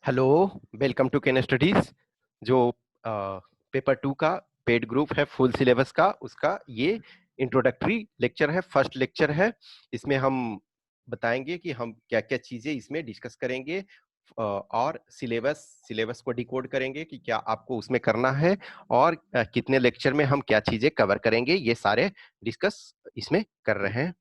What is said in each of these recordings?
Hello, welcome to Ken studies. जो paper 2 का paid group है फुल सिलेबस का, उसका ये इंट्रोडक्टरी लेक्चर है, फर्स्ट लेक्चर है। इसमें हम बताएंगे कि हम क्या क्या चीजें इसमें डिस्कस करेंगे, और सिलेबस सिलेबस को डिकोड करेंगे कि क्या आपको उसमें करना है, और कितने लेक्चर में हम क्या चीजें कवर करेंगे, ये सारे डिस्कस इसमें कर रहे हैं।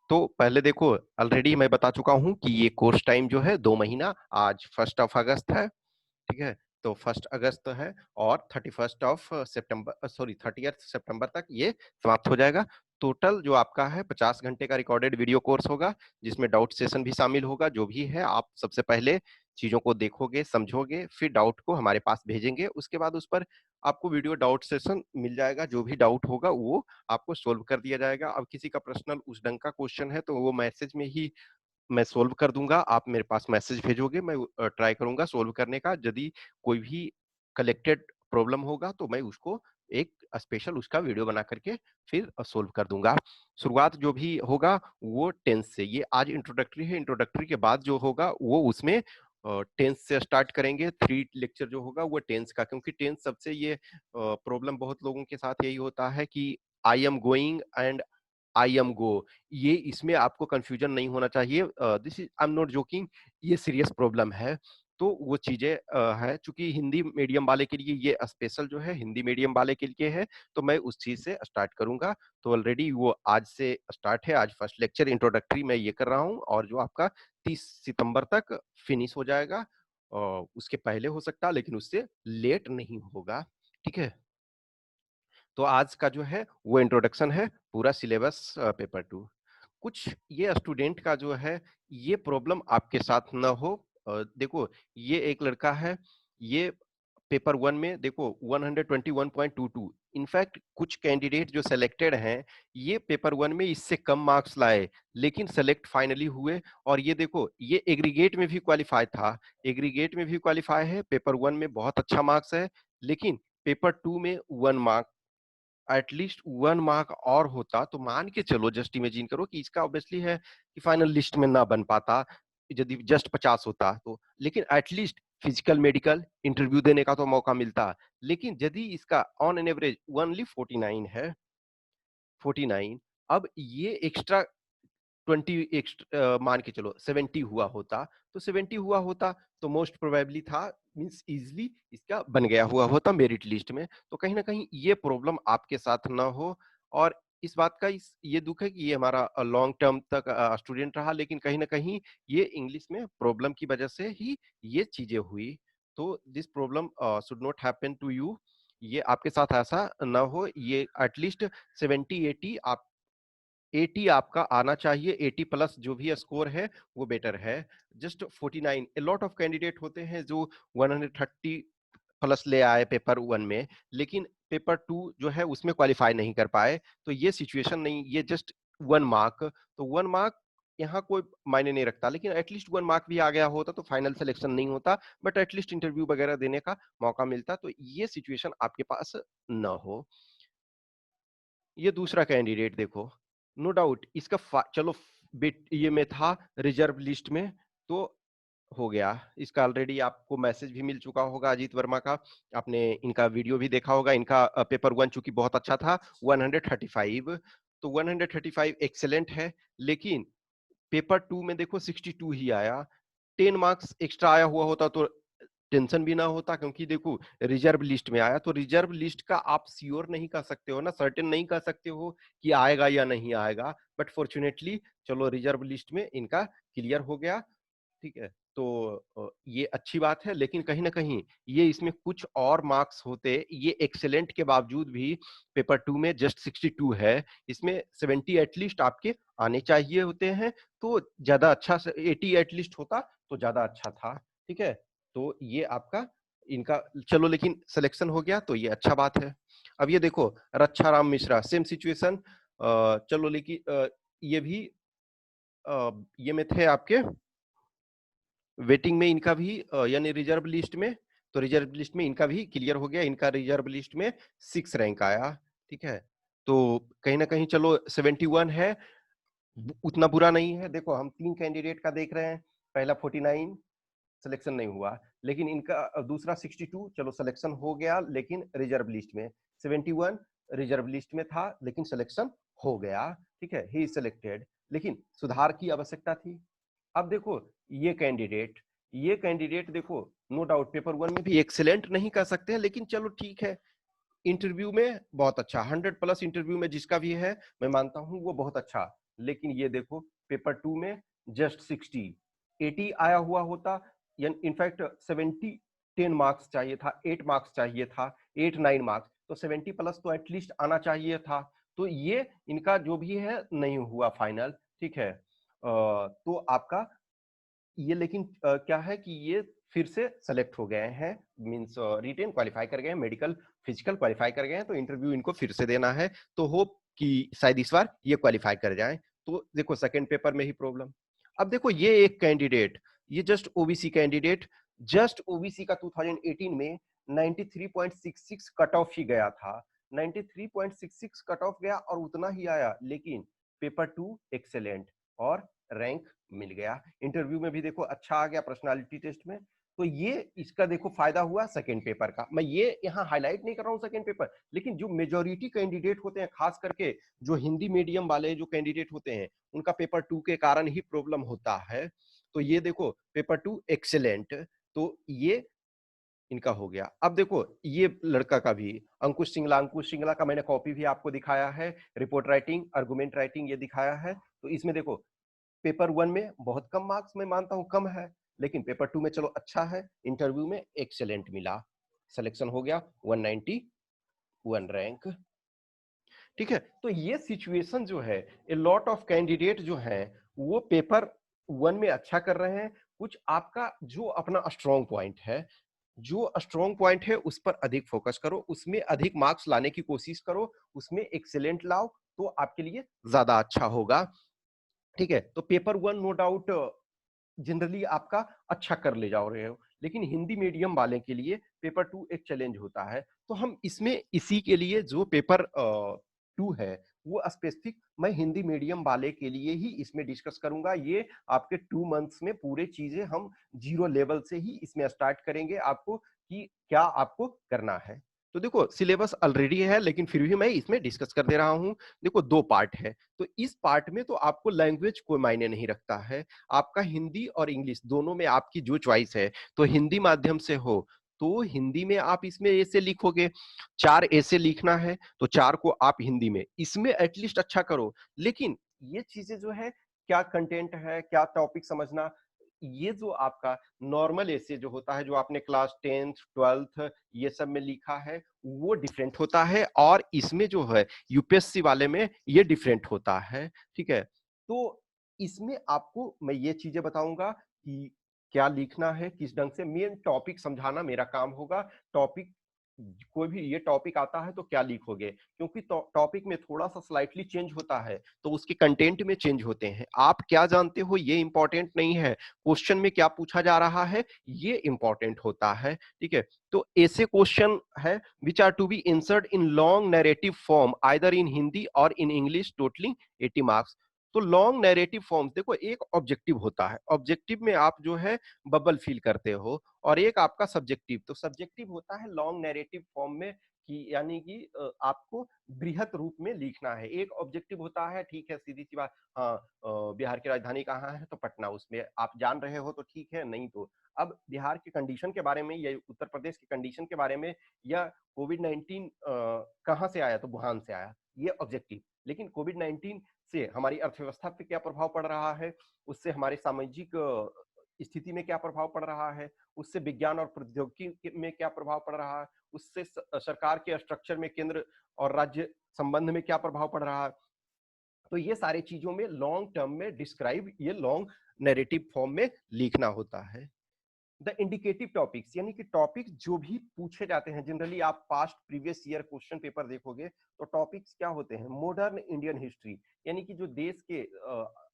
तो पहले देखो, ऑलरेडी मैं बता चुका हूं कि ये कोर्स टाइम जो है 2 महीना, आज 1 अगस्त है, ठीक है। तो 1 अगस्त है और 31 सितंबर, सॉरी 30 सितंबर तक ये समाप्त हो जाएगा। टोटल जो आपका है 50 घंटे का रिकॉर्डेड वीडियो कोर्स होगा, जिसमें डाउट सेशन भी शामिल होगा। जो भी है, आप सबसे पहले चीजों को देखोगे, समझोगे, फिर डाउट को हमारे पास भेजेंगे। उसके बाद उस पर आपको वीडियो डाउट सेशन मिल जाएगा। जो भी डाउट होगा वो आपको सोल्व कर दिया जाएगा। अब किसी का पर्सनल उस ढंग का क्वेश्चन है तो वो मैसेज में ही मैं सोल्व कर दूंगा। आप मेरे पास मैसेज भेजोगे, मैं ट्राई करूंगा सोल्व करने का। यदि कोई भी कलेक्टेड प्रॉब्लम होगा तो मैं उसको एक स्पेशल उसका वीडियो बना करके फिर सोल्व कर दूंगा। शुरुआत जो भी होगा वो टेंस से, ये आज इंट्रोडक्टरी है। इंट्रोडक्टरी के बाद जो होगा वो उसमें टेंस से स्टार्ट करेंगे। 3 लेक्चर जो होगा वो टेंस का, क्योंकि टेंस सबसे ये प्रॉब्लम बहुत लोगों के साथ यही होता है कि I am going and I am गो, ये इसमें आपको कंफ्यूजन नहीं होना चाहिए। This is I am not joking, ये सीरियस प्रॉब्लम है। तो वो चीजें है, चूंकि हिंदी मीडियम वाले के लिए ये स्पेशल जो है हिंदी मीडियम वाले के लिए है, तो मैं उस चीज से स्टार्ट करूंगा। तो ऑलरेडी वो आज से स्टार्ट है। आज फर्स्ट लेक्चर इंट्रोडक्टरी मैं ये कर रहा हूँ, और जो आपका 30 सितंबर तक फिनिश हो जाएगा। उसके पहले हो सकता है, लेकिन उससे लेट नहीं होगा, ठीक है। तो आज का जो है वो इंट्रोडक्शन है, पूरा सिलेबस पेपर 2। कुछ ये स्टूडेंट का जो है ये प्रॉब्लम आपके साथ ना हो। देखो, ये एक लड़का है, ये पेपर 1 में देखो 121.22। इनफैक्ट कुछ कैंडिडेट जो सिलेक्टेड हैं, ये पेपर 1 में इससे कम मार्क्स लाए, लेकिन सेलेक्ट फाइनली हुए। और ये देखो, ये एग्रीगेट में भी क्वालिफाई था, एग्रीगेट में भी क्वालिफाई है। पेपर 1 में बहुत अच्छा मार्क्स है, लेकिन पेपर 2 में 1 मार्क, एटलीस्ट 1 मार्क और होता तो मान के चलो, जस्ट इमेजिन करो कि इसका ऑब्वियसली है कि फाइनल लिस्ट में ना बन पाता, यदि जस्ट 50 होता तो। लेकिन एटलीस्ट फिजिकल मेडिकल इंटरव्यू देने का तो मौका मिलता। लेकिन यदि इसका ऑन एन एवरेज ओनली 49 है, 49, अब ये एक्स्ट्रा 20 मान के चलो 70 हुआ होता, तो 70 हुआ होता तो मोस्ट प्रोबेबली था, मींस इजीली इसका बन गया हुआ होता मेरिट लिस्ट में। तो कहीं ना कहीं ये प्रॉब्लम आपके साथ ना हो। और इस बात का ये दुख है कि ये हमारा लॉन्ग टर्म तक स्टूडेंट रहा, लेकिन कहीं ना कहीं ये इंग्लिश में प्रॉब्लम की वजह से ही ये चीजें हुई। तो this problem should not happen to you, ये आपके साथ ऐसा ना हो। ये एटलीस्ट 70-80 आप 80 आपका आना चाहिए। 80 प्लस जो भी स्कोर है वो बेटर है। Just 49, a lot of candidate होते हैं जो 130 प्लस ले आए पेपर 1 में, लेकिन पेपर 2 जो है उसमें क्वालिफाई नहीं कर पाए। तो ये सिचुएशन नहीं, ये जस्ट 1 मार्क, तो 1 मार्क यहाँ कोई मायने नहीं रखता। लेकिन एटलीस्ट 1 मार्क भी आ गया होता तो फाइनल सिलेक्शन नहीं होता, बट एटलीस्ट इंटरव्यू वगैरह देने का मौका मिलता। तो ये सिचुएशन आपके पास न हो। ये दूसरा कैंडिडेट देखो, नो डाउट इसका चलो बिट ये में था रिजर्व लिस्ट में, तो हो गया। इसका ऑलरेडी आपको मैसेज भी मिल चुका होगा अजीत वर्मा का, आपने इनका वीडियो भी देखा होगा। इनका पेपर 1 चूंकि बहुत अच्छा था, 135, तो 135 एक्सेलेंट है। लेकिन पेपर 2 में देखो 62 ही आया। 10 मार्क्स एक्स्ट्रा आया हुआ होता तो टेंशन भी ना होता, क्योंकि देखो रिजर्व लिस्ट में आया, तो रिजर्व लिस्ट का आप श्योर नहीं कर सकते हो ना, सर्टेन नहीं कर सकते हो कि आएगा या नहीं आएगा। बट फॉर्चुनेटली चलो रिजर्व लिस्ट में इनका क्लियर हो गया, ठीक है। तो ये अच्छी बात है। लेकिन कहीं ना कहीं ये इसमें कुछ और मार्क्स होते, ये एक्सेलेंट के बावजूद भी पेपर 2 में जस्ट 62 है, इसमें 70 एटलीस्ट आपके आने चाहिए होते हैं। तो ज्यादा अच्छा, 80 एटलीस्ट होता तो ज्यादा अच्छा था, ठीक है। तो ये आपका इनका चलो, लेकिन सिलेक्शन हो गया तो ये अच्छा बात है। अब ये देखो, रक्षा राम मिश्रा सेम सिचुएशन। चलो लेकिन ये भी ये में थे आपके वेटिंग में, इनका भी यानी रिजर्व लिस्ट में, तो रिजर्व लिस्ट में इनका भी क्लियर हो गया। इनका रिजर्व लिस्ट में 6 रैंक आया, ठीक है। तो कहीं ना कहीं चलो 71 है, उतना बुरा नहीं है। देखो हम 3 कैंडिडेट का देख रहे हैं, पहला 49, सिलेक्शन नहीं हुआ। लेकिन इनका दूसरा 62 चलो सिलेक्शन हो गया लेकिन रिजर्व लिस्ट में, 71 रिजर्व लिस्ट में था लेकिन सिलेक्शन हो गया, ठीक है, ही सिलेक्टेड, लेकिन सुधार की आवश्यकता थी। अब देखो ये कैंडिडेट देखो, नो डाउट पेपर वन में भी एक्सीलेंट नहीं कर सकते हैं, लेकिन चलो ठीक है, इंटरव्यू में बहुत अच्छा, 100+ इंटरव्यू में जिसका भी है मैं मानता हूं वो बहुत अच्छा। लेकिन ये देखो पेपर टू में जस्ट 60, 80 आया हुआ होता, इनफैक्ट 70, 10 मार्क्स चाहिए था, 8 मार्क्स चाहिए था, 8-9 मार्क्स, तो 70+ तो एटलीस्ट आना चाहिए था। तो ये इनका जो भी है नहीं हुआ फाइनल, ठीक है। तो आपका ये लेकिन क्या है कि ये फिर से सेलेक्ट हो गए हैं, मींस रिटेन क्वालिफाई कर गए हैं, मेडिकल फिजिकल क्वालिफाई कर गए हैं, तो इंटरव्यू इनको फिर से देना है, तो होप कि शायद इस बार ये क्वालिफाई कर जाएं। तो देखो सेकंड पेपर में ही प्रॉब्लम। अब देखो ये एक कैंडिडेट, ये just OBC candidate, just OBC का 2018 में 93.66 कट ऑफ ही गया था, 93.66 कट ऑफ गया और उतना ही आया, लेकिन पेपर टू एक्सेलेंट और रैंक मिल गया। इंटरव्यू में भी देखो अच्छा आ गया, पर्सनालिटी टेस्ट में। तो ये इसका देखो फायदा हुआ सेकंड पेपर का। मैं ये यहाँ हाईलाइट नहीं कर रहा हूँ सेकंड पेपर, लेकिन जो मेजोरिटी कैंडिडेट होते हैं, खास करके जो हिंदी मीडियम वाले जो कैंडिडेट होते हैं, उनका पेपर टू के कारण ही प्रॉब्लम होता है। तो ये देखो पेपर टू एक्सेलेंट, तो ये इनका हो गया। अब देखो ये लड़का का भी, अंकुश सिंगला का मैंने कॉपी भी आपको दिखाया है, रिपोर्ट राइटिंग, आर्गुमेंट राइटिंग ये दिखाया है। तो इसमें देखो पेपर वन में बहुत कम मार्क्स मैं मानता हूं कम है, लेकिन पेपर टू में चलो अच्छा है, इंटरव्यू में एक्सेलेंट मिला, सिलेक्शन हो गया, 191 रैंक, ठीक है। तो ये सिचुएशन जो है, ए लॉट ऑफ कैंडिडेट जो है वो पेपर वन में अच्छा कर रहे हैं, कुछ आपका जो अपना स्ट्रॉन्ग पॉइंट है, जो स्ट्रॉन्ग पॉइंट है उस पर अधिक फोकस करो, उसमें अधिक मार्क्स लाने की कोशिश करो, उसमें एक्सेलेंट लाओ, तो आपके लिए ज्यादा अच्छा होगा, ठीक है। तो paper one no doubt generally आपका अच्छा कर ले जा रहे हो, लेकिन हिंदी मीडियम वाले के लिए पेपर टू एक चैलेंज होता है। तो हम इसमें इसी के लिए जो पेपर टू है वो स्पेसिफिक मैं हिंदी मीडियम वाले के लिए ही इसमें डिस्कस करूंगा। ये आपके 2 मंथ्स में पूरे चीजें हम जीरो लेवल से ही इसमें स्टार्ट करेंगे आपको कि क्या आपको करना है। तो देखो सिलेबस ऑलरेडी है, लेकिन फिर भी मैं इसमें डिस्कस कर दे रहा हूं। देखो 2 पार्ट है, तो इस पार्ट में तो आपको लैंग्वेज कोई मायने नहीं रखता है, आपका हिंदी और इंग्लिश दोनों में आपकी जो चॉइस है, तो हिंदी माध्यम से हो तो हिंदी में आप इसमें ऐसे लिखोगे, 4 ऐसे लिखना है तो 4 को आप हिंदी में इसमें एटलीस्ट अच्छा करो। लेकिन ये चीजें जो है, क्या कंटेंट है, क्या टॉपिक समझना, ये जो आपका नॉर्मल ऐसे जो होता है, जो आपने क्लास 10th 12th ये सब में लिखा है, वो डिफरेंट होता है, और इसमें जो है यूपीएससी वाले में ये डिफरेंट होता है, ठीक है। तो इसमें आपको मैं ये चीजें बताऊंगा कि क्या लिखना है, किस ढंग से, मेन टॉपिक समझाना मेरा काम होगा। टॉपिक कोई भी ये टॉपिक आता है तो क्या लिखोगे, क्योंकि टॉपिक में थोड़ा सा स्लाइटली चेंज होता है, तो उसके कंटेंट में चेंज होते हैं। आप क्या जानते हो ये इंपॉर्टेंट नहीं है, क्वेश्चन में क्या पूछा जा रहा है ये इंपॉर्टेंट होता है, ठीक है। तो ऐसे क्वेश्चन है which are to be insert in long narrative form either in Hindi और इन इंग्लिश, टोटलिंग 80 मार्क्स। तो लॉन्ग नैरेटिव फॉर्म्स देखो, एक ऑब्जेक्टिव होता है, ऑब्जेक्टिव में आप जो है बबल फील करते हो, और एक आपका सब्जेक्टिव, तो सब्जेक्टिव होता है लॉन्ग नैरेटिव फॉर्म में, कि यानी कि आपको बृहत रूप में लिखना है। एक ऑब्जेक्टिव होता है, ठीक है, सीधी सी बात, हाँ, बिहार की राजधानी कहाँ है तो पटना, उसमें आप जान रहे हो तो ठीक है, नहीं तो अब बिहार की कंडीशन के बारे में या उत्तर प्रदेश की कंडीशन के बारे में, या कोविड-19 कहाँ से आया तो वुहान से आया, ये ऑब्जेक्टिव। लेकिन कोविड-19 से हमारी अर्थव्यवस्था पे क्या प्रभाव पड़ रहा है, उससे हमारे सामाजिक स्थिति में क्या प्रभाव पड़ रहा है, उससे विज्ञान और प्रौद्योगिकी में क्या प्रभाव पड़ रहा है, उससे सरकार के स्ट्रक्चर में केंद्र और राज्य संबंध में क्या प्रभाव पड़ रहा है। तो ये सारी चीजों में लॉन्ग टर्म में डिस्क्राइब, ये लॉन्ग नैरेटिव फॉर्म में लिखना होता है। द इंडिकेटिव टॉपिक्स, यानी कि टॉपिक्स जो भी पूछे जाते हैं, जनरली आप past previous year question paper देखोगे तो टॉपिक्स क्या होते हैं, मॉडर्न इंडियन हिस्ट्री, यानी कि जो देश के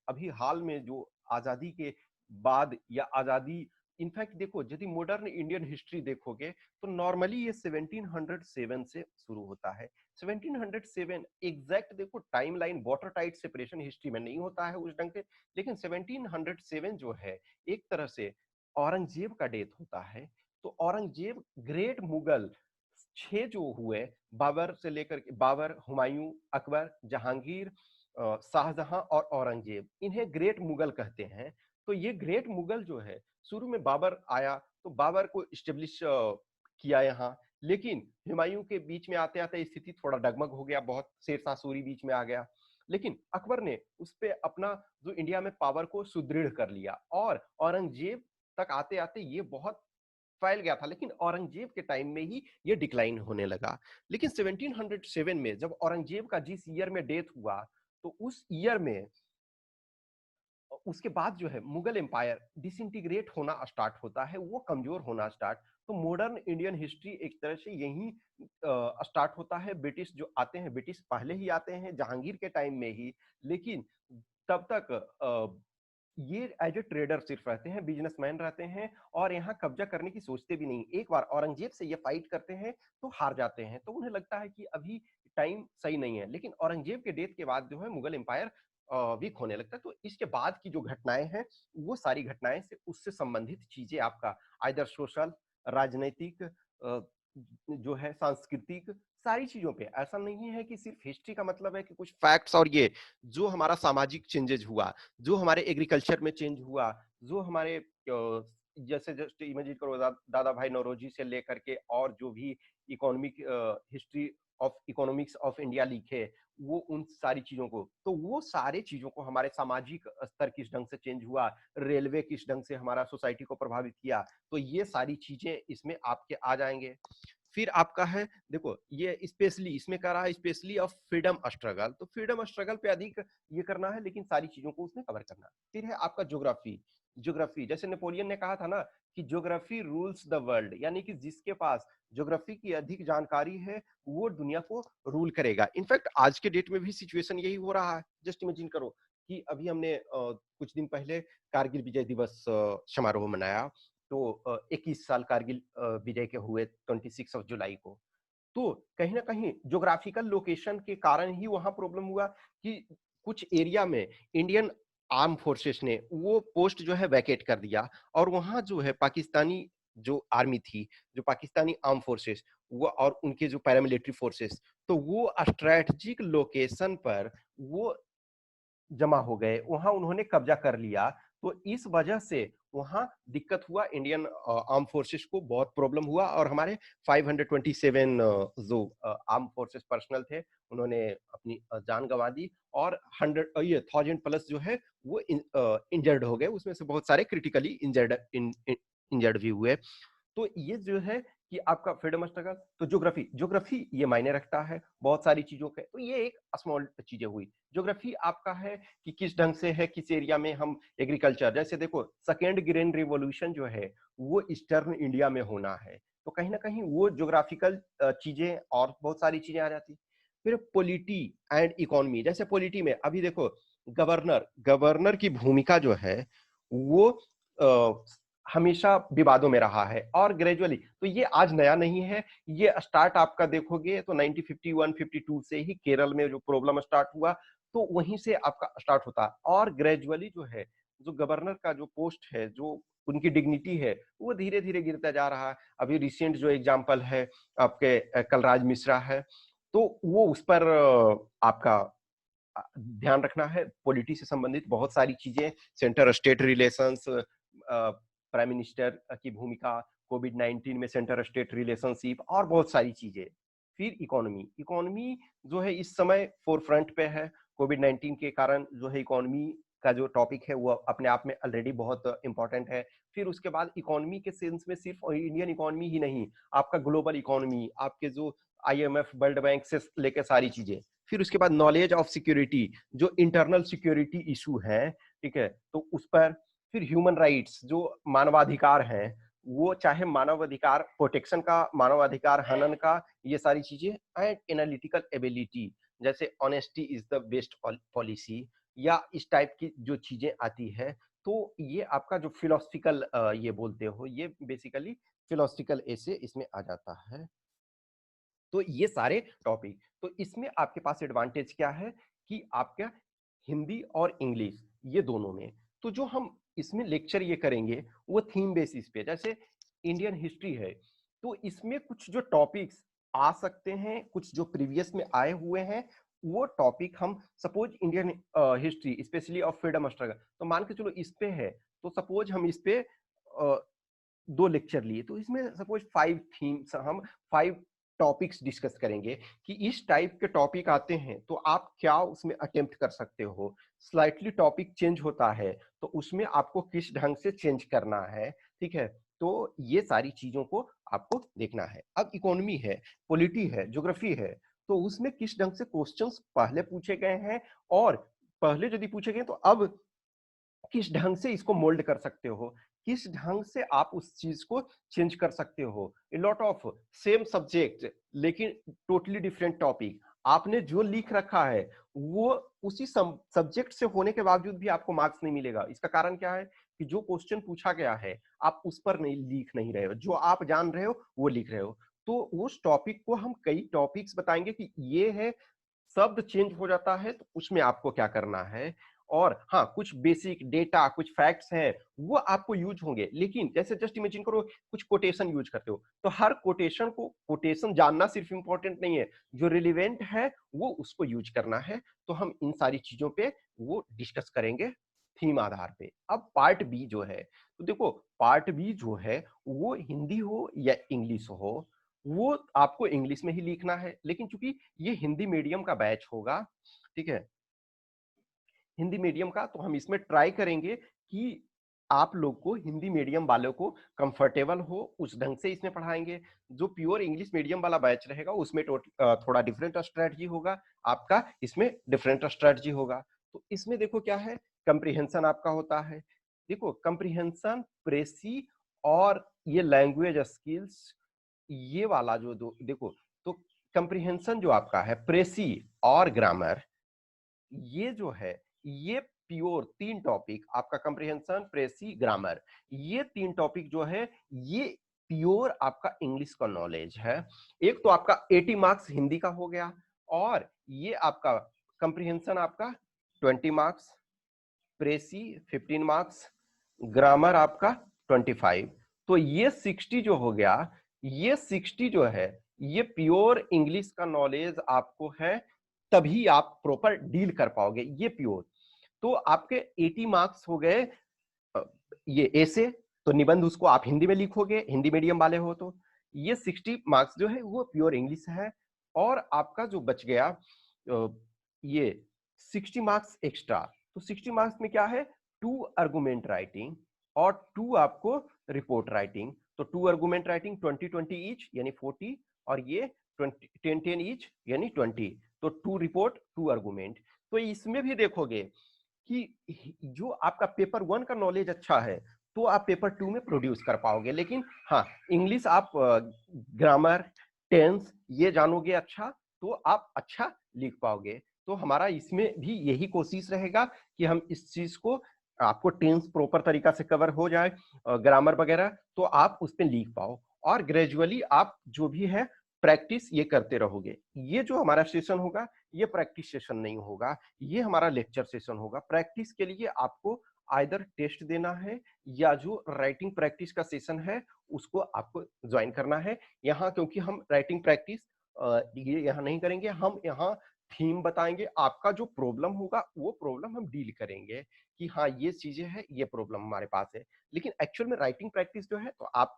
अभी हाल में जो आजादी के बाद या आजादी, इनफैक्ट देखो यदि मॉडर्न इंडियन हिस्ट्री देखोगे तो नॉर्मली ये 1707 से शुरू होता है। 1707 एग्जैक्ट देखो timeline water tight separation history में नहीं होता है उस ढंग से, लेकिन 1707 जो है एक तरह से औरंगजेब का डेथ होता है, तो औरंगजेब ग्रेट मुगल 6 जो हुए, बाबर से लेकर के बाबर, हुमायूं, अकबर, जहांगीर, शाहजहां और औरंगजेब, इन्हें ग्रेट मुगल कहते हैं। तो ये ग्रेट मुगल जो है, शुरू में बाबर आया तो बाबर को इस्टेब्लिश किया यहाँ, लेकिन हुमायूं के बीच में आते आते स्थिति थोड़ा डगमग हो गया, बहुत शेरशाह सूरी बीच में आ गया। लेकिन अकबर ने उस पे अपना जो इंडिया में पावर को सुदृढ़ कर लिया, और औरंगजेब तक आते आते ये बहुत फैल गया था, लेकिन औरंगजेब के टाइम में ही ये डिक्लाइन होने लगा। लेकिन 1707 में जब औरंगजेब का जिस ईयर में डेथ हुआ, तो उस ईयर में उसके बाद जो है मुगल एम्पायर डिसइंटीग्रेट होना स्टार्ट होता है, वो कमजोर होना स्टार्ट। तो मॉडर्न इंडियन हिस्ट्री एक तरह से यही स्टार्ट होता है। ब्रिटिश जो आते हैं, ब्रिटिश पहले ही आते हैं जहांगीर के टाइम में ही, लेकिन तब तक ये एज ए ट्रेडर सिर्फ रहते हैं, बिजनेसमैन रहते हैं, और यहाँ कब्जा करने की सोचते भी नहीं। एक बार औरंगजेब से ये फाइट करते हैं तो हार जाते हैं, तो उन्हें लगता है कि अभी टाइम सही नहीं है। लेकिन औरंगजेब के डेथ के बाद जो है मुगल एम्पायर वीक होने लगता है। तो इसके बाद की जो घटनाएं हैं, वो सारी घटनाएं से उससे संबंधित चीजें आपका आइदर सोशल, राजनीतिक, जो है सांस्कृतिक, सारी चीजों पे। ऐसा नहीं है कि सिर्फ हिस्ट्री का मतलब है कि कुछ फैक्ट्स, और ये जो हमारा सामाजिक चेंजेस हुआ, जो हमारे एग्रीकल्चर में चेंज हुआ, जो हमारे जैसे जस्ट इमेजिन करो दादा भाई नौरोजी से लेकर के और जो भी economic history of economics of India लिखे, वो उन सारी चीजों को, तो वो सारे चीजों को हमारे सामाजिक स्तर किस ढंग से चेंज हुआ, रेलवे किस ढंग से हमारा सोसाइटी को प्रभावित किया, तो ये सारी चीजें इसमें आपके आ जाएंगे। फिर आपका है, देखो ये स्पेशली इसमें कह रहा है स्पेशली ऑफ फ्रीडम स्ट्रगल, तो फ्रीडम स्ट्रगल पे अधिक ये करना है, लेकिन सारी चीजों को उसमें कवर करना। फिर है आपका ज्योग्राफी। ज्योग्राफी जैसे नेपोलियन ने कहा था ना कि ज्योग्राफी रूल्स द वर्ल्ड, यानी कि जिसके पास ज्योग्राफी की अधिक जानकारी है वो दुनिया को रूल करेगा। इनफैक्ट आज के डेट में भी सिचुएशन यही हो रहा है। जस्ट इमेजिन करो कि अभी हमने कुछ दिन पहले कारगिल विजय दिवस समारोह मनाया, तो 21 साल कारगिल विजय के हुए 26 जुलाई को। तो कहीं ना कहीं ज्योग्राफिकल लोकेशन के कारण ही वहां प्रॉब्लम हुआ कि कुछ एरिया में इंडियन आर्म फोर्सेस ने वो पोस्ट जो है वैकेट कर दिया, और वहां जो है पाकिस्तानी जो आर्मी थी, जो पाकिस्तानी आर्म फोर्सेस, वो और उनके जो पैरामिलिट्री फोर्सेस, तो वो स्ट्रेटेजिक लोकेशन पर वो जमा हो गए, वहां उन्होंने कब्जा कर लिया। तो इस वजह से वहां दिक्कत हुआ, इंडियन आर्म फोर्सेस को बहुत प्रॉब्लम हुआ, और हमारे 527 जो आर्म फोर्सेस पर्सनल थे, उन्होंने अपनी जान गंवा दी, और 1000 प्लस जो है वो इंजर्ड हो गए, उसमें से बहुत सारे क्रिटिकली इंजर्ड भी हुए। तो ये जो है कि आपका फ्रीडम स्ट्रगल, तो ज्योग्राफी ज्योग्राफी ये मायने रखता है बहुत सारी चीजों के। तो ये एक स्मॉल चीजें हुई। ज्योग्राफी आपका है कि किस ढंग से है, किस एरिया में हम एग्रीकल्चर, जैसे देखो सेकेंड ग्रेन रिवॉल्यूशन जो है वो ईस्टर्न इंडिया में होना है, तो कहीं ना कहीं वो ज्योग्राफिकल चीजें और बहुत सारी चीजें आ जाती। फिर पॉलिटी एंड इकोनॉमी, जैसे पॉलिटी में अभी देखो गवर्नर गवर्नर की भूमिका जो है वो हमेशा विवादों में रहा है, और ग्रेजुअली, तो ये आज नया नहीं है। ये स्टार्ट आपका देखोगे तो 1951-52 से ही केरल में जो प्रॉब्लम स्टार्ट हुआ, तो वहीं से आपका स्टार्ट होता, और ग्रेजुअली जो है जो गवर्नर का जो पोस्ट है, जो उनकी डिग्निटी है, वो धीरे धीरे गिरता जा रहा है। अभी रिसेंट जो एग्जाम्पल है आपके कलराज मिश्रा है, तो वो उस पर आपका ध्यान रखना है। पॉलिटी से संबंधित बहुत सारी चीजें, centre state relations, prime minister की भूमिका, कोविड-19 में सेंटर स्टेट रिलेशनशिप, और बहुत सारी चीजें। फिर इकोनॉमी, इकोनॉमी जो है इस समय फोर फ्रंट पे है। कोविड-19 के कारण जो है इकोनॉमी का जो टॉपिक है वो अपने आप में ऑलरेडी बहुत इंपॉर्टेंट है। फिर उसके बाद इकोनॉमी के सेंस में सिर्फ इंडियन इकोनॉमी ही नहीं, आपका ग्लोबल इकोनॉमी, आपके जो आईएमएफ, वर्ल्ड बैंक से लेकर सारी चीजें। फिर उसके बाद नॉलेज ऑफ सिक्योरिटी, जो इंटरनल सिक्योरिटी इशू है, ठीक है, तो उस पर। फिर ह्यूमन राइट्स, जो मानवाधिकार हैं, वो चाहे मानवाधिकार प्रोटेक्शन का, मानवाधिकार हनन का, ये सारी चीजें। एंड एनालिटिकल एबिलिटी, जैसे honesty is the best policy, या इस टाइप की जो चीजें आती है। तो ये आपका जो फिलोसफिकल ये बोलते हो, ये बेसिकली फिलोसफिकल ऐसे इसमें आ जाता है। तो ये सारे टॉपिक, तो इसमें आपके पास एडवांटेज क्या है कि आपका हिंदी और इंग्लिश ये दोनों में, तो जो हम इसमें लेक्चर ये करेंगे वो थीम बेसिस पे, जैसे इंडियन हिस्ट्री है तो इसमें कुछ जो टॉपिक्स आ सकते हैं, कुछ जो प्रीवियस में आए हुए हैं, वो टॉपिक हम suppose Indian history specially of freedom struggle, तो मान के चलो इस पे है, तो सपोज हम इस पे 2 लेक्चर लिए, तो इसमें सपोज 5 थीम्स, हम 5 टॉपिक्स डिस्कस करेंगे कि इस टाइप के टॉपिक आते हैं तो आप क्या उसमें अटेम्प्ट कर सकते हो, स्लाइटली टॉपिक चेंज होता है तो उसमें आपको किस ढंग से चेंज करना है, ठीक है। तो ये सारी चीजों को आपको देखना है। अब इकोनॉमी है, पॉलिटी है, ज्योग्राफी है, तो उसमें किस ढंग से क्वेश्चंस पहले पूछे गए हैं, और पहले यदि पूछे गए तो अब किस ढंग से इसको मोल्ड कर सकते हो, किस ढंग से आप उस चीज को चेंज कर सकते हो। A lot of same subject लेकिन टोटली डिफरेंट टॉपिक, आपने जो लिख रखा है वो उसी सब्जेक्ट से होने के बावजूद भी आपको मार्क्स नहीं मिलेगा। इसका कारण क्या है कि जो क्वेश्चन पूछा गया है आप उस पर नहीं लिख नहीं रहे हो, जो आप जान रहे हो वो लिख रहे हो। तो उस टॉपिक को हम कई टॉपिक्स बताएंगे कि ये है, शब्द चेंज हो जाता है तो उसमें आपको क्या करना है। और हाँ, कुछ बेसिक डेटा, कुछ फैक्ट्स हैं वो आपको यूज होंगे, लेकिन जैसे जस्ट इमेजिन करो कुछ कोटेशन यूज करते हो, तो हर कोटेशन को, कोटेशन जानना सिर्फ इंपॉर्टेंट नहीं है, जो रिलेवेंट है वो उसको यूज करना है। तो हम इन सारी चीजों पे वो डिस्कस करेंगे थीम आधार पे। अब पार्ट बी जो है, तो देखो पार्ट बी जो है वो हिंदी हो या इंग्लिश हो, वो आपको इंग्लिश में ही लिखना है, लेकिन चूंकि ये हिंदी मीडियम का बैच होगा, ठीक है, हिंदी मीडियम का, तो हम इसमें ट्राई करेंगे कि आप लोग को, हिंदी मीडियम वालों को कंफर्टेबल हो उस ढंग से इसमें पढ़ाएंगे। जो प्योर इंग्लिश मीडियम वाला बैच रहेगा उसमें थोड़ा डिफरेंट स्ट्रेटजी होगा, आपका इसमें डिफरेंट स्ट्रेटजी होगा। तो इसमें देखो क्या है, कंप्रीहेंशन आपका होता है, देखो कंप्रीहेंशन, प्रेसी और ये लैंग्वेज स्किल्स, ये वाला जो दो देखो, तो कंप्रीहेंशन जो आपका है, प्रेसी और ग्रामर, ये जो है ये प्योर 3 टॉपिक आपका, कंप्रीहेंशन, प्रेसी, ग्रामर, ये 3 टॉपिक जो है ये प्योर आपका इंग्लिश का नॉलेज है। एक तो आपका 80 मार्क्स हिंदी का हो गया, और ये आपका कंप्रीहेंशन आपका 20 मार्क्स, प्रेसी 15 मार्क्स, ग्रामर आपका 25। तो ये 60 जो हो गया, ये 60 जो है ये प्योर इंग्लिश का नॉलेज आपको है, तभी आप प्रॉपर डील कर पाओगे, ये प्योर। तो आपके 80 मार्क्स हो गए ये ऐसे, तो निबंध उसको आप हिंदी में लिखोगे, हिंदी मीडियम वाले हो तो। ये 60 मार्क्स जो है वो प्योर इंग्लिश है, और आपका जो बच गया ये 60 मार्क्स एक्स्ट्रा, तो 60 मार्क्स में क्या है, 2 आर्गुमेंट राइटिंग और 2 आपको रिपोर्ट राइटिंग। तो 2 आर्गुमेंट राइटिंग 20-20 ईच यानी 40, और ये 10-10 ईच यानी 20। तो 2 रिपोर्ट 2 आर्गुमेंट। तो इसमें भी देखोगे कि जो आपका पेपर 1 का नॉलेज अच्छा है तो आप पेपर 2 में प्रोड्यूस कर पाओगे, लेकिन हाँ, इंग्लिश आप ग्रामर, टेंस ये जानोगे अच्छा तो आप अच्छा लिख पाओगे। तो हमारा इसमें भी यही कोशिश रहेगा कि हम इस चीज को, आपको टेंस प्रॉपर तरीका से कवर हो जाए, ग्रामर वगैरह, तो आप उस पर लिख पाओ, और ग्रेजुअली आप जो भी है प्रैक्टिस ये करते रहोगे। ये जो हमारा सेशन होगा ये प्रैक्टिस सेशन नहीं होगा, ये हमारा लेक्चर सेशन होगा। प्रैक्टिस के लिए आपको आइदर टेस्ट देना है, या जो राइटिंग प्रैक्टिस का सेशन है उसको आपको ज्वाइन करना है यहाँ, क्योंकि हम राइटिंग प्रैक्टिस ये यहाँ नहीं करेंगे, हम यहाँ थीम बताएंगे, आपका जो प्रॉब्लम होगा वो प्रॉब्लम हम डील करेंगे कि हाँ ये चीजें हैं, ये प्रॉब्लम हमारे पास है। लेकिन एक्चुअल में राइटिंग प्रैक्टिस जो है, तो आप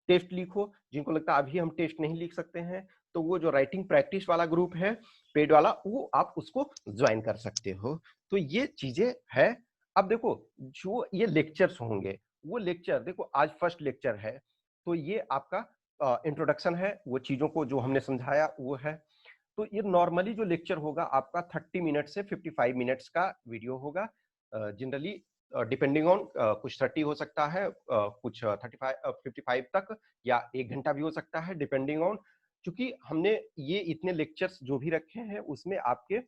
टेस्ट लिखो, जिनको लगता है अभी हम टेस्ट नहीं लिख सकते हैं, तो वो जो राइटिंग प्रैक्टिस वाला ग्रुप है पेड वाला, वो आप उसको ज्वाइन कर सकते हो। तो ये चीजें है। अब देखो जो ये लेक्चर्स होंगे, वो लेक्चर देखो आज फर्स्ट लेक्चर है, तो ये आपका इंट्रोडक्शन है, वो चीजों को जो हमने समझाया वो है। तो ये नॉर्मली जो लेक्चर होगा आपका 30 मिनट से 55 मिनट्स का वीडियो होगा, जनरली डिपेंडिंग ऑन, कुछ 30 हो सकता है, कुछ 35 55 तक, या 1 घंटा भी हो सकता है, डिपेंडिंग ऑन, क्योंकि हमने ये इतने लेक्चर्स जो भी रखे हैं उसमें आपके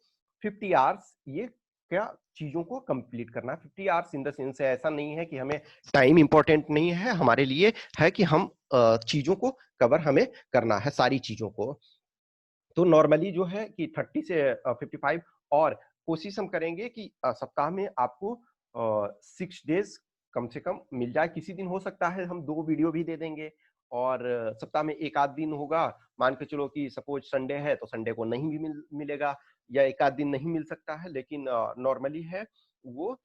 50 आवर्स ये क्या चीजों को कंप्लीट करना है। 50 आवर्स इन द सेंस है, ऐसा नहीं है कि हमें टाइम इंपॉर्टेंट नहीं है, हमारे लिए है कि हम चीजों को कवर हमें करना है, सारी चीजों को। तो नॉर्मली जो है कि 30 से 55, और कोशिश हम करेंगे कि सप्ताह में आपको 6 डेज कम से कम मिल जाए। किसी दिन हो सकता है हम 2 वीडियो भी दे देंगे और सप्ताह में 1 आध दिन होगा। मान के चलो कि सपोज संडे है तो संडे को नहीं भी मिलेगा या 1 आध दिन नहीं मिल सकता है, लेकिन नॉर्मली है वो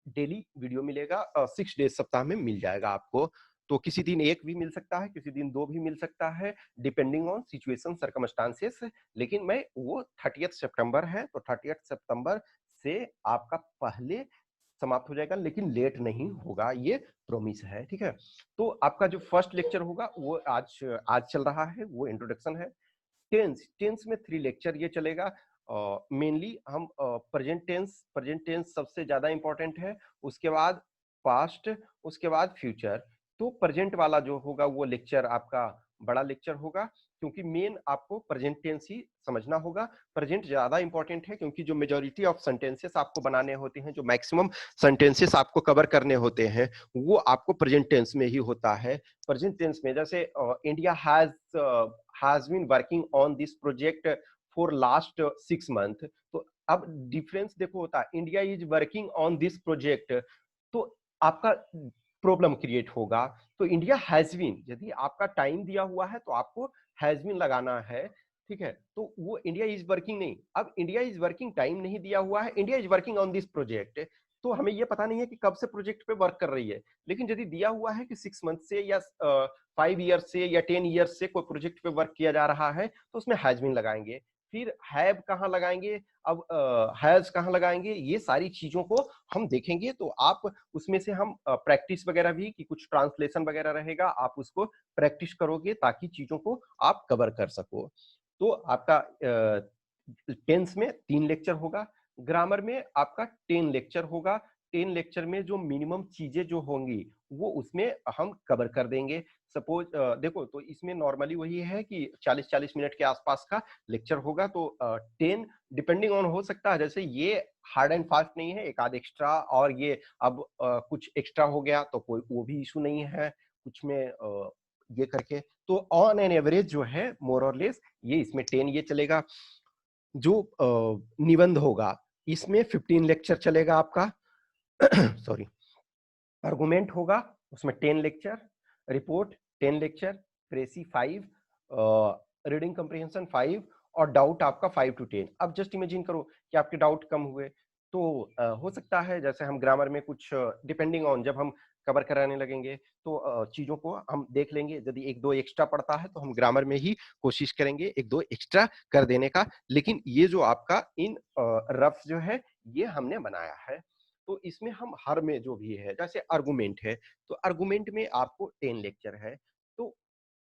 डेली वीडियो मिलेगा। 6 डेज सप्ताह में मिल जाएगा आपको। तो किसी दिन 1 भी मिल सकता है, किसी दिन 2 भी मिल सकता है, डिपेंडिंग ऑन सिचुएशन सर्कमस्टांसेस। लेकिन मैं वो 30 सितंबर है तो 30 सितंबर से आपका पहले समाप्त हो जाएगा, लेकिन लेट नहीं होगा, ये प्रॉमिस है। ठीक है, तो आपका जो फर्स्ट लेक्चर होगा वो आज आज चल रहा है, वो इंट्रोडक्शन है। टेंस में 3 लेक्चर ये चलेगा। मेनली हम प्रेजेंट टेंस सबसे ज्यादा इंपॉर्टेंट है, उसके बाद पास्ट, उसके बाद फ्यूचर। तो प्रेजेंट वाला जो होगा वो लेक्चर आपका बड़ा लेक्चर होगा, क्योंकि मेन आपको प्रेजेंट टेंस ही समझना होगा। प्रेजेंट ज्यादा इंपॉर्टेंट है क्योंकि जो मेजॉरिटी ऑफ सेंटेंसेस आपको बनाने होते हैं, जो मैक्सिमम सेंटेंसेस आपको कवर करने होते हैं, वो आपको प्रेजेंट टेंस में ही होता है। प्रेजेंट टेंस में जैसे India has been working on this project for last 6 month। तो अब डिफरेंस देखो होता है, India is working on this project, तो आपका प्रॉब्लम क्रिएट होगा। तो इंडिया हैज बीन, यदि आपका टाइम दिया हुआ है तो आपको हैज बीन लगाना है। ठीक है, तो वो इंडिया इज वर्किंग नहीं, अब इंडिया इज वर्किंग टाइम नहीं दिया हुआ है, India is working on this project. तो हमें ये पता नहीं है कि कब से प्रोजेक्ट पे वर्क कर रही है, लेकिन यदि दिया हुआ है कि 6 मंथ से या 5 ईयर से या 10 ईयर से कोई प्रोजेक्ट पे वर्क किया जा रहा है, तो उसमें हैज बीन लगाएंगे। फिर हैव कहाँ लगाएंगे, अब हैज कहाँ लगाएंगे, ये सारी चीजों को हम देखेंगे। तो आप उसमें से हम प्रैक्टिस वगैरह भी, कि कुछ ट्रांसलेशन वगैरह रहेगा, आप उसको प्रैक्टिस करोगे ताकि चीजों को आप कवर कर सको। तो आपका टेंस में 3 लेक्चर होगा, ग्रामर में आपका 10 लेक्चर होगा। 10 लेक्चर में जो मिनिमम चीजें जो होंगी वो उसमें हम कवर कर देंगे। सपोज देखो, तो इसमें नॉर्मली वही है कि 40-40 मिनट के आसपास का लेक्चर होगा। तो 10 डिपेंडिंग ऑन हो सकता है, जैसे ये हार्ड एंड फास्ट नहीं है, एक आध एक्स्ट्रा और ये अब कुछ एक्स्ट्रा हो गया तो कोई वो भी इशू नहीं है कुछ में ये करके। तो ऑन एन एवरेज जो है मोर और लेस ये इसमें 10 ये चलेगा। जो निबंध होगा इसमें 15 लेक्चर चलेगा आपका। सॉरी, आर्गुमेंट होगा उसमें 10 lecture, report 10 lecture, precis 5, reading comprehension 5 और डाउट आपका 5 to 10। अब जस्ट इमेजिन करो कि आपके डाउट कम हुए, तो हो सकता है जैसे हम ग्रामर में कुछ डिपेंडिंग ऑन जब हम कवर कराने लगेंगे तो चीजों को हम देख लेंगे। यदि 1-2 एक्स्ट्रा पड़ता है तो हम ग्रामर में ही कोशिश करेंगे 1-2 एक्स्ट्रा कर देने का। लेकिन ये जो आपका इन रफ जो है ये हमने बनाया है। तो इसमें हम हर में जो भी है, जैसे आर्गुमेंट है, तो आर्गुमेंट में आपको 10 लेक्चर है। तो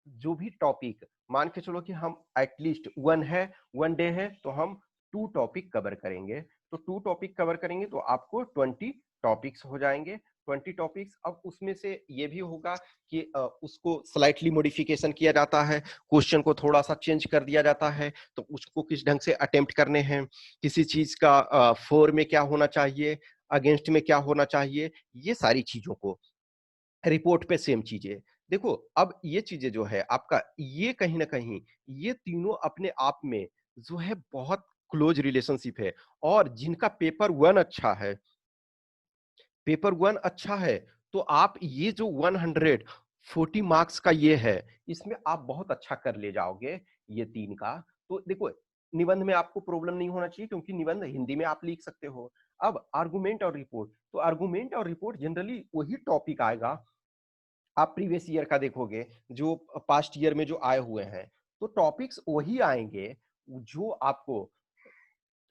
जो भी टॉपिक मान के चलो कि हम एटलीस्ट 1 डे है तो हम 2 टॉपिक कवर करेंगे। तो 2 टॉपिक कवर करेंगे तो आपको 20 टॉपिक्स हो जाएंगे। 20 टॉपिक्स, अब उसमें से ये भी होगा कि उसको स्लाइटली मॉडिफिकेशन किया जाता है, क्वेश्चन को थोड़ा सा चेंज कर दिया जाता है, तो उसको किस ढंग से अटेम्प्ट करने हैं, किसी चीज का फोर में क्या होना चाहिए, अगेंस्ट में क्या होना चाहिए, ये सारी चीजों को। रिपोर्ट पे सेम चीजें। देखो, अब ये चीजें जो है आपका, ये कहीं ना कहीं ये तीनों अपने आप में जो है बहुत क्लोज रिलेशनशिप है। और जिनका पेपर 1 अच्छा है, तो आप ये जो 140 मार्क्स का ये है, इसमें आप बहुत अच्छा कर ले जाओगे ये 3 का। तो देखो, निबंध में आपको प्रॉब्लम नहीं होना चाहिए क्योंकि निबंध हिंदी में आप लिख सकते हो। अब आर्गुमेंट और रिपोर्ट, तो आर्गुमेंट और रिपोर्ट जनरली वही टॉपिक आएगा। आप प्रीवियस ईयर का देखोगे, जो पास्ट ईयर में जो आए हुए हैं, तो टॉपिक्स वही आएंगे जो आपको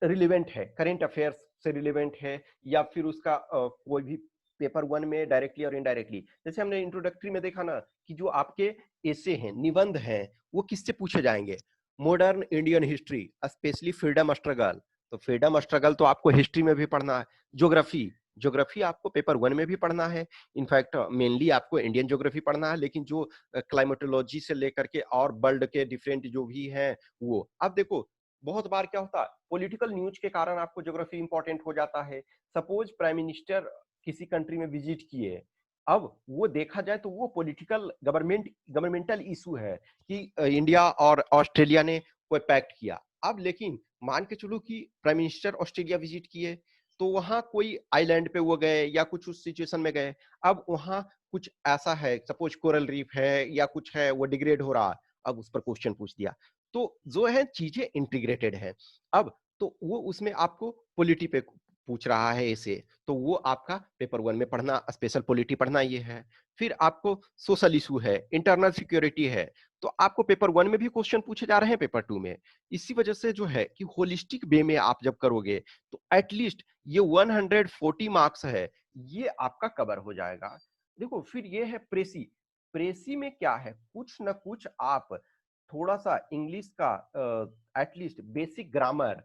रिलेवेंट है, करेंट अफेयर्स से रिलेवेंट है, या फिर उसका कोई भी पेपर 1 में डायरेक्टली और इनडायरेक्टली। जैसे हमने इंट्रोडक्टरी में देखा ना कि जो आपके एसे हैं, निबंध हैं, वो किससे पूछे जाएंगे? Modern Indian history, specially freedom struggle. तो फ्रीडम स्ट्रगल तो आपको हिस्ट्री में भी पढ़ना है। ज्योग्राफी, ज्योग्राफी आपको पेपर 1 में भी पढ़ना है। इनफैक्ट मेनली आपको इंडियन ज्योग्राफी पढ़ना है, लेकिन जो क्लाइमेटोलॉजी से लेकर के और वर्ल्ड के डिफरेंट जो भी हैं वो। अब देखो, बहुत बार क्या होता है, पॉलिटिकल न्यूज के कारण आपको ज्योग्राफी इंपॉर्टेंट हो जाता है। सपोज प्राइम मिनिस्टर किसी कंट्री में विजिट किए, अब वो देखा जाए तो वो पॉलिटिकल गवर्नमेंटल इशू है कि इंडिया और ऑस्ट्रेलिया ने कोई पैक्ट किया। अब लेकिन मान के चलो कि प्राइम मिनिस्टर ऑस्ट्रेलिया विजिट किए, तो वहां कोई आइलैंड पे वो गए या कुछ उस सिचुएशन में गए, अब वहां कुछ ऐसा है, सपोज कोरल रीफ है या कुछ है, वो डिग्रेड हो रहा, अब उस पर क्वेश्चन पूछ दिया। तो जो है चीजें इंटीग्रेटेड है। अब तो वो उसमें आपको पॉलिटी पे पूछ रहा है ऐसे, तो वो आपका पेपर वन में पढ़ना, स्पेशल पॉलिटी पढ़ना ये है। फिर आपको सोशल इशू है, इंटरनल सिक्योरिटी है, तो आपको पेपर वन में भी क्वेश्चन पूछे जा रहे हैं पेपर टू में। इसी वजह से जो है कि होलिस्टिक वे में आप जब करोगे तो एटलीस्ट ये 140 मार्क्स है, ये आपका कवर हो जाएगा। देखो फिर ये है प्रेसी। प्रेसी में क्या है, कुछ ना कुछ आप थोड़ा सा इंग्लिश का एटलीस्ट बेसिक ग्रामर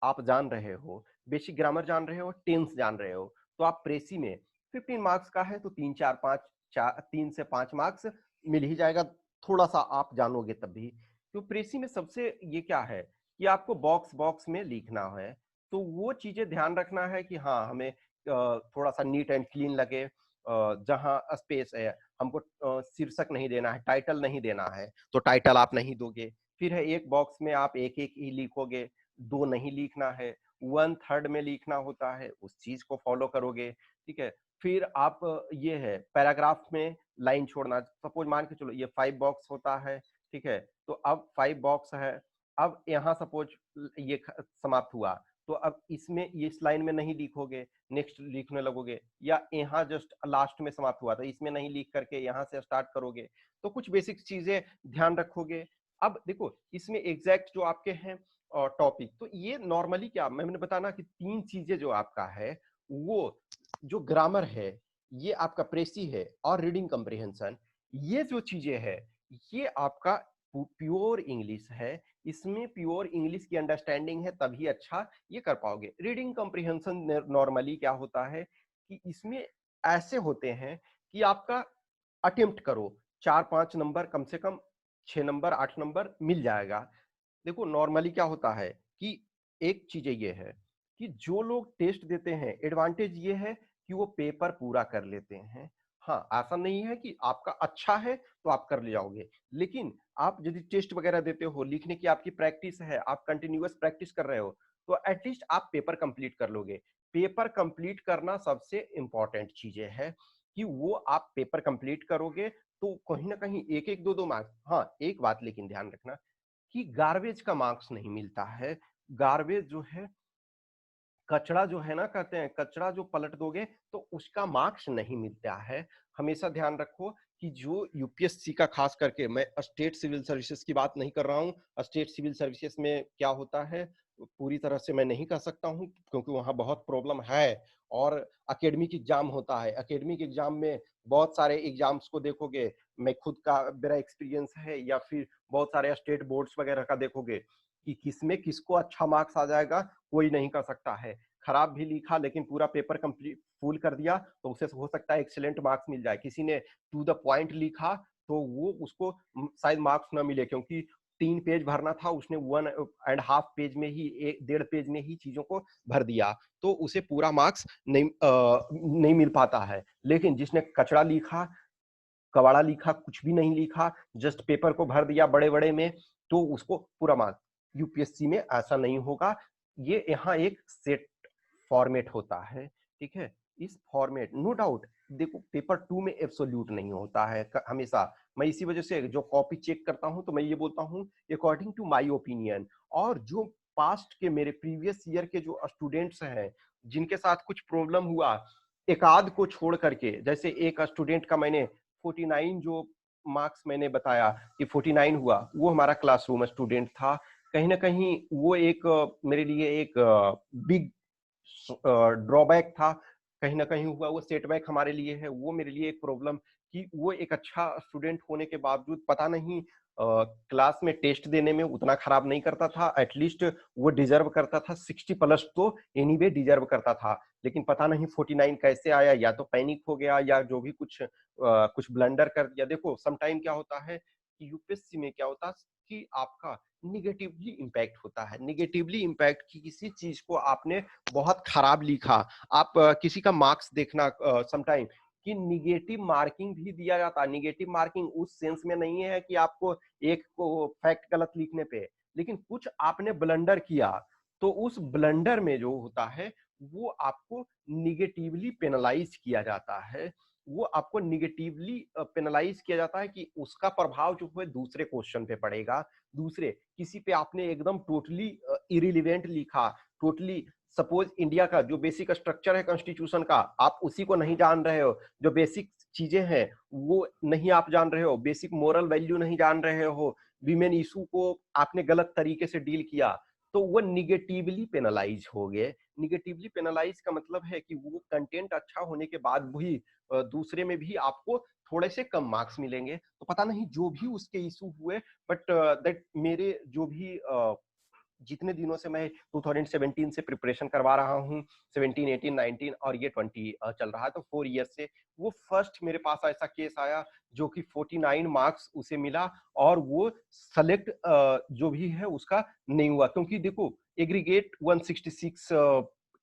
आप जान रहे हो, बेसिक ग्रामर जान रहे हो, टेंस जान रहे हो, तो आप प्रेसी में 15 मार्क्स का है तो 3 से 5 मिल ही जाएगा, थोड़ा सा आप जानोगे तब भी। तो प्रेसी में सबसे ये क्या है कि आपको बॉक्स बॉक्स में लिखना है, तो वो चीजें ध्यान रखना है कि हाँ हमें थोड़ा सा नीट एंड क्लीन लगे, जहाँ स्पेस है हमको शीर्षक नहीं देना है, टाइटल नहीं देना है, तो टाइटल आप नहीं दोगे। फिर है एक बॉक्स में आप एक एक ही लिखोगे, दो नहीं लिखना है, 1/3 में लिखना होता है, उस चीज को फॉलो करोगे। ठीक है, फिर आप ये है पैराग्राफ में लाइन छोड़ना, सपोज मान के चलो ये 5 बॉक्स होता है। ठीक है, तो अब 5 बॉक्स है, अब यहाँ सपोज ये समाप्त हुआ, तो अब इसमें ये इस लाइन में नहीं लिखोगे, नेक्स्ट लिखने लगोगे, या यहाँ जस्ट लास्ट में समाप्त हुआ तो इसमें नहीं लिख करके यहाँ से स्टार्ट करोगे, तो कुछ बेसिक चीजें ध्यान रखोगे। अब देखो इसमें एग्जैक्ट जो आपके हैं टॉपिक, तो ये नॉर्मली क्या मैंने बताना कि 3 चीजें जो आपका है, वो जो ग्रामर है, ये आपका प्रेसी है और रीडिंग कम्प्रिहेंशन, ये जो चीजें है ये आपका प्योर इंग्लिश है। इसमें प्योर इंग्लिश की अंडरस्टैंडिंग है तभी अच्छा ये कर पाओगे। रीडिंग कॉम्प्रिहेंशन नॉर्मली क्या होता है कि इसमें ऐसे होते हैं कि आपका अटेम्प्ट करो 4-5 नंबर, कम से कम 6 नंबर 8 नंबर मिल जाएगा। देखो नॉर्मली क्या होता है कि एक चीज ये है कि जो लोग टेस्ट देते हैं, एडवांटेज ये है कि वो पेपर पूरा कर लेते हैं। हाँ, ऐसा नहीं है कि आपका अच्छा है तो आप कर ले जाओगे, लेकिन आप यदि टेस्ट वगैरह देते हो, लिखने की आपकी प्रैक्टिस है, आप कंटिन्यूअस प्रैक्टिस कर रहे हो, तो एटलीस्ट आप पेपर कंप्लीट कर लोगे। पेपर कंप्लीट करना सबसे इंपॉर्टेंट चीजें है कि वो आप पेपर कंप्लीट करोगे, तो कहीं ना कहीं एक एक दो दो मार्क्स। हाँ, एक बात लेकिन ध्यान रखना कि गार्बेज का मार्क्स नहीं मिलता है। गार्बेज जो है, कचरा जो है ना, कहते हैं कचरा जो पलट दोगे तो उसका मार्क्स नहीं मिलता है। हमेशा ध्यान रखो कि जो यूपीएससी का, खास करके मैं स्टेट सिविल सर्विसेज की बात नहीं कर रहा हूँ, स्टेट सिविल सर्विसेज में क्या होता है पूरी तरह से मैं नहीं कह सकता हूँ क्योंकि वहाँ बहुत प्रॉब्लम है। और एकेडमिक एग्जाम होता है, एकेडमिक एग्जाम में बहुत सारे एग्जाम्स को देखोगे, मैं खुद का मेरा एक्सपीरियंस है, या फिर बहुत सारे स्टेट बोर्ड्स वगैरह का देखोगे कि किसमें किसको अच्छा मार्क्स आ जाएगा कोई नहीं कर सकता है। खराब भी लिखा लेकिन पूरा पेपर कंप्लीट फुल कर दिया तो उसे हो सकता है एक्सीलेंट मार्क्स मिल जाए। किसी ने टू द पॉइंट लिखा तो वो उसको शायद मार्क्स ना मिले, क्योंकि 3 पेज भरना था, उसने 1.5 पेज में ही, 1.5 पेज में ही चीजों को भर दिया, तो उसे पूरा मार्क्स नहीं मिल पाता है। लेकिन जिसने कचरा लिखा, कबाड़ा लिखा, कुछ भी नहीं लिखा, जस्ट पेपर को भर दिया बड़े बड़े में, तो उसको पूरा मार्क्स। यूपीएससी में ऐसा नहीं होगा, ये यहाँ एक सेट फॉर्मेट होता है। ठीक है, इस फॉर्मेट नो डाउट, देखो पेपर 2 में एब्सोल्यूट नहीं होता है हमेशा। मैं इसी वजह से जो कॉपी चेक करता हूं तो मैं ये बोलता हूं अकॉर्डिंग टू माय ओपिनियन। और जो पास्ट के मेरे प्रीवियस ईयर के जो स्टूडेंट्स हैं जिनके साथ कुछ प्रॉब्लम हुआ, एक आध को छोड़ करके, जैसे एक स्टूडेंट का मैंने 49 जो मार्क्स मैंने बताया कि 49 हुआ, वो हमारा क्लासरूम स्टूडेंट था। कहीं ना कहीं वो एक मेरे लिए एक बिग ड्रॉबैक था, कहीं ना कहीं हुआ वो सेटबैक हमारे लिए है, वो मेरे लिए एक प्रॉब्लम कि वो एक अच्छा स्टूडेंट होने के बावजूद पता नहीं क्लास में टेस्ट देने में उतना खराब नहीं करता था, एटलीस्ट वो डिजर्व करता था 60+ तो एनीवे डिजर्व करता था। लेकिन पता नहीं 49 कैसे आया, या तो पैनिक हो गया या जो भी कुछ ब्लंडर कर दिया। देखो समटाइम क्या होता है कि यूपीएससी में क्या होता है कि आपका निगेटिवली इम्पैक्ट होता है। निगेटिवली इम्पैक्ट की किसी चीज को आपने बहुत खराब लिखा, आप किसी का मार्क्स देखना समटाइम कि निगेटिव मार्किंग भी दिया जाता है। निगेटिव मार्किंग उस सेंस में नहीं है कि आपको एक को फैक्ट गलत लिखने पे, लेकिन कुछ आपने ब्लंडर किया तो उस ब्लंडर में जो होता है वो आपको निगेटिवली पेनलाइज किया जाता है। वो आपको निगेटिवली पेनलाइज किया जाता है कि उसका प्रभाव जो है दूसरे क्वेश्चन पे पड़ेगा। दूसरे किसी पे आपने एकदम टोटली इरिलीवेंट लिखा, टोटली सपोज इंडिया का जो बेसिक स्ट्रक्चर है कॉन्स्टिट्यूशन का, आप उसी को नहीं जान रहे हो, जो बेसिक चीजें हैं वो नहीं आप जान रहे हो, बेसिक मोरल वैल्यू नहीं जान रहे हो, विमेन इशू को आपने गलत तरीके से डील किया, तो वो निगेटिवली पेनलाइज हो गए। निगेटिवली पेनलाइज का मतलब है कि वो कंटेंट अच्छा होने के बाद भी दूसरे में भी आपको थोड़े से कम मार्क्स मिलेंगे। तो पता नहीं जो भी उसके इशू हुए, बट दैट मेरे जो भी जितने दिनों से मैं 2017 से प्रिपरेशन करवा रहा हूँ, 17, 18, 19 और ये 20 चल रहा है, तो 4 ईयर से वो फर्स्ट मेरे पास ऐसा केस आया जो कि 49 मार्क्स उसे मिला, और वो सेलेक्ट जो भी है उसका नहीं हुआ, क्योंकि देखो aggregate 166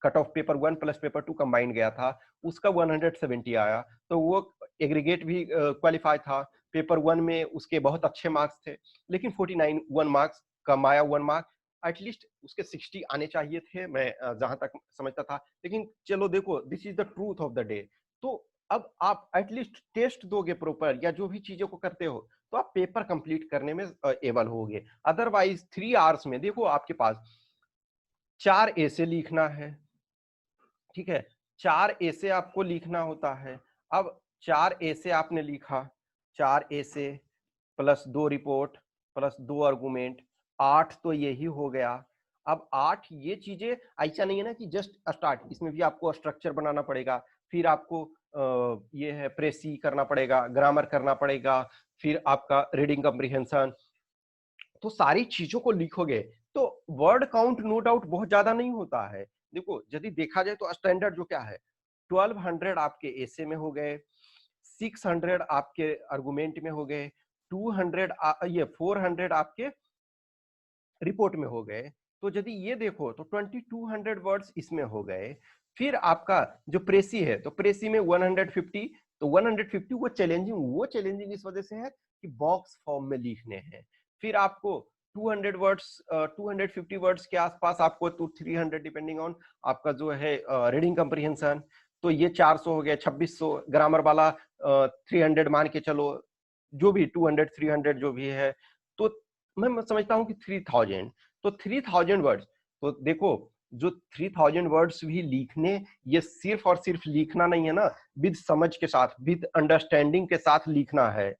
cut off paper 1 plus paper 2 combined गया था, उसका 170 आया, तो वो एग्रीगेट भी क्वालिफाई था। पेपर 1 में उसके बहुत अच्छे मार्क्स थे, लेकिन 49 1 मार्क्स कम आया, 1 मार्क, एटलीस्ट उसके 60 आने चाहिए थे, मैं जहां तक समझता था। लेकिन चलो देखो, this is the truth of the day. तो अब आप एटलीस्ट टेस्ट दोगे प्रॉपर, या जो भी चीजों को करते हो, तो आप पेपर कंप्लीट करने में एबल होगे। अदरवाइज 3 आवर्स में देखो आपके पास 4 ऐसे लिखना है, ठीक है, 4 ऐसे आपको लिखना होता है। अब 4 ऐसे आपने लिखा, 4 ऐसे प्लस 2 रिपोर्ट प्लस 2 आर्गुमेंट, 8 तो यही हो गया। अब 8 ये चीजें ऐसा नहीं है ना कि जस्ट स्टार्ट, इसमें भी आपको स्ट्रक्चर बनाना पड़ेगा, फिर आपको ये है प्रेसी करना पड़ेगा, ग्रामर करना पड़ेगा, फिर आपका रीडिंग कम्प्रिहेंशन, तो सारी चीजों को लिखोगे तो वर्ड काउंट नो डाउट बहुत ज्यादा नहीं होता है। देखो यदि देखा जाए तो स्टैंडर्ड जो क्या है, 1200 आपके एसे में हो गए, 600 आपके आर्गुमेंट में हो गए, 200 ये 400 आपके रिपोर्ट में हो गए। तो यदि ये देखो तो 2200 वर्ड्स इसमें हो गए। फिर आपका जो प्रेसी है, तो प्रेसी में 150, तो 150 वो चैलेंजिंग इस वजह से है कि बॉक्स फॉर्म में लिखने हैं। फिर आपको 200 वर्ड्स 250 वर्ड्स के आसपास आपको तो 300 डिपेंडिंग ऑन आपका जो है रीडिंग कम्प्रिहेंशन, तो ये 400 हो गया, 2600 ग्रामर वाला 300 मान के चलो, जो भी 200 300 जो भी है, तो मैं समझता हूँ कि 3000, तो 3000 वर्ड्स, तो देखो जो 3000 वर्ड्स भी लिखने, ये सिर्फ और सिर्फ लिखना नहीं है ना, विद समझ के साथ, विद अंडरस्टैंडिंग के साथ लिखना है,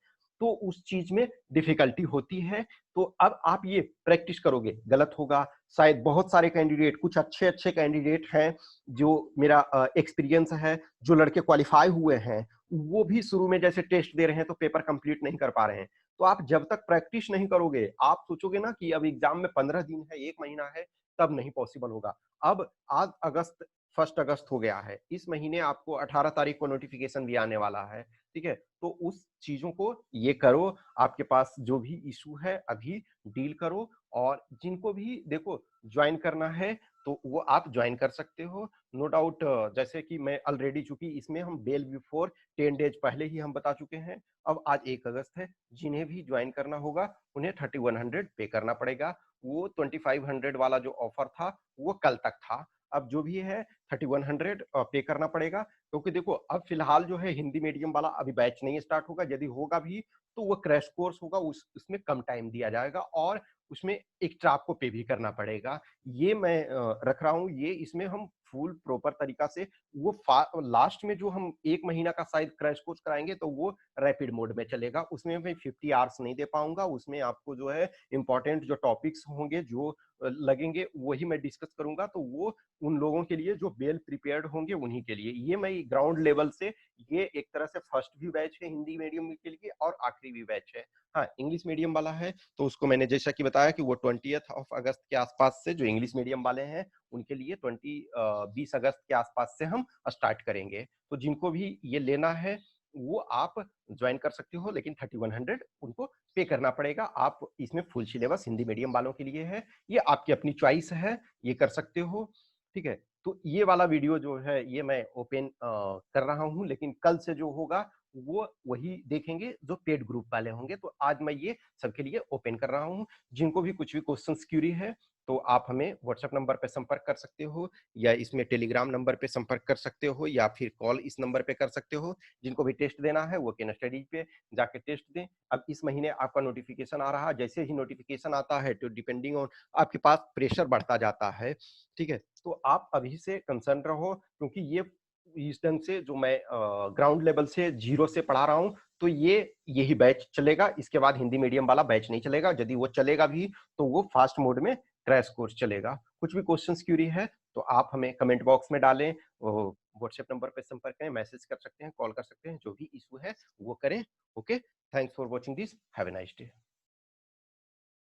तो उस चीज में डिफिकल्टी होती है। तो अब आप ये प्रैक्टिस करोगे, गलत होगा शायद, बहुत सारे कैंडिडेट, कुछ अच्छे अच्छे कैंडिडेट हैं जो मेरा एक्सपीरियंस है, जो लड़के क्वालिफाई हुए हैं, वो भी शुरू में जैसे टेस्ट दे रहे हैं तो पेपर कंप्लीट नहीं कर पा रहे हैं। तो आप जब तक प्रैक्टिस नहीं करोगे, आप सोचोगे ना कि अब एग्जाम में 15 दिन है, 1 महीना है, तब नहीं पॉसिबल होगा। अब आज अगस्त, 1 अगस्त हो गया है, इस महीने आपको 18 तारीख को नोटिफिकेशन भी आने वाला है, ठीक है, तो उस चीजों को ये करो, आपके पास जो भी इशू है अभी डील करो, और जिनको भी देखो ज्वाइन करना है तो वो आप ज्वाइन कर सकते हो, नो डाउट। जैसे कि मैं ऑलरेडी, चूंकि इसमें हम बेल बिफोर 10 डेज पहले ही हम बता चुके हैं, अब आज 1 अगस्त है, जिन्हें भी ज्वाइन करना होगा उन्हें 3100 पे करना पड़ेगा। वो 2500 वाला जो ऑफर था वो कल तक था, अब जो भी है 3100 पे करना पड़ेगा, क्योंकि देखो अब फिलहाल जो है हिंदी मीडियम वाला अभी बैच नहीं स्टार्ट होगा, यदि होगा भी तो वो क्रैश कोर्स होगा, उसमें कम टाइम दिया जाएगा, और उसमें एक्स्ट्रा आपको पे भी करना पड़ेगा। ये मैं रख रहा हूँ, ये इसमें हम फुल प्रॉपर तरीका से, वो लास्ट में जो हम 1 महीना का शायद क्रैश कोर्स कराएंगे तो वो रैपिड मोड में चलेगा, उसमें मैं 50 आवर्स नहीं दे पाऊंगा, उसमें आपको जो है इंपॉर्टेंट जो टॉपिक्स होंगे, जो लगेंगे, वही मैं डिस्कस करूंगा, तो वो उन लोगों के लिए जो वेल प्रिपेयर्ड होंगे उन्हीं के लिए। ये मैं ग्राउंड लेवल से, ये एक तरह से फर्स्ट भी बैच है हिंदी मीडियम के लिए और आखिरी भी बैच है। हाँ, इंग्लिश मीडियम वाला है तो उसको मैंने जैसा कि बताया कि वो 20 अगस्त के आसपास से, जो इंग्लिश मीडियम वाले हैं उनके लिए 20 अगस्त के आसपास से हम स्टार्ट करेंगे। तो जिनको भी ये लेना है वो आप ज्वाइन कर सकते हो, लेकिन 3100 उनको पे करना पड़ेगा। आप इसमें फुल सिलेबस हिंदी मीडियम वालों के लिए है, ये आपकी अपनी चॉइस है, ये कर सकते हो, ठीक है। तो ये वाला वीडियो जो है ये मैं ओपन कर रहा हूँ, लेकिन कल से जो होगा वो वही देखेंगे जो पेड ग्रुप वाले होंगे। तो आज मैं ये सबके लिए ओपन कर रहा हूँ, जिनको भी कुछ भी क्वेश्चंस क्यूरी है तो आप हमें व्हाट्सएप नंबर पे संपर्क कर सकते हो, या इसमें टेलीग्राम नंबर पे संपर्क कर सकते हो, या फिर कॉल इस नंबर पे कर सकते हो। जिनको भी टेस्ट देना है वो केन स्टडीज पे जाके टेस्ट दें। अब इस महीने आपका नोटिफिकेशन आ रहा है, जैसे ही नोटिफिकेशन आता है तो डिपेंडिंग ऑन आपके पास प्रेशर बढ़ता जाता है, ठीक है? तो आप अभी से कंसर्न रहो, क्योंकि ये इस ढंग से जो मैं ग्राउंड लेवल से जीरो से पढ़ा रहा हूँ, तो ये यही बैच चलेगा। इसके बाद हिंदी मीडियम वाला बैच नहीं चलेगा। यदि वो चलेगा भी तो वो फास्ट मोड में क्रैश कोर्स चलेगा। कुछ भी क्वेश्चंस क्यूरी है तो आप हमें कमेंट बॉक्स में डालें, व्हाट्सएप नंबर पे संपर्क करें, मैसेज कर सकते हैं, कॉल कर सकते हैं, जो भी इशू है वो करें। Okay, thanks for watching this, have a nice day.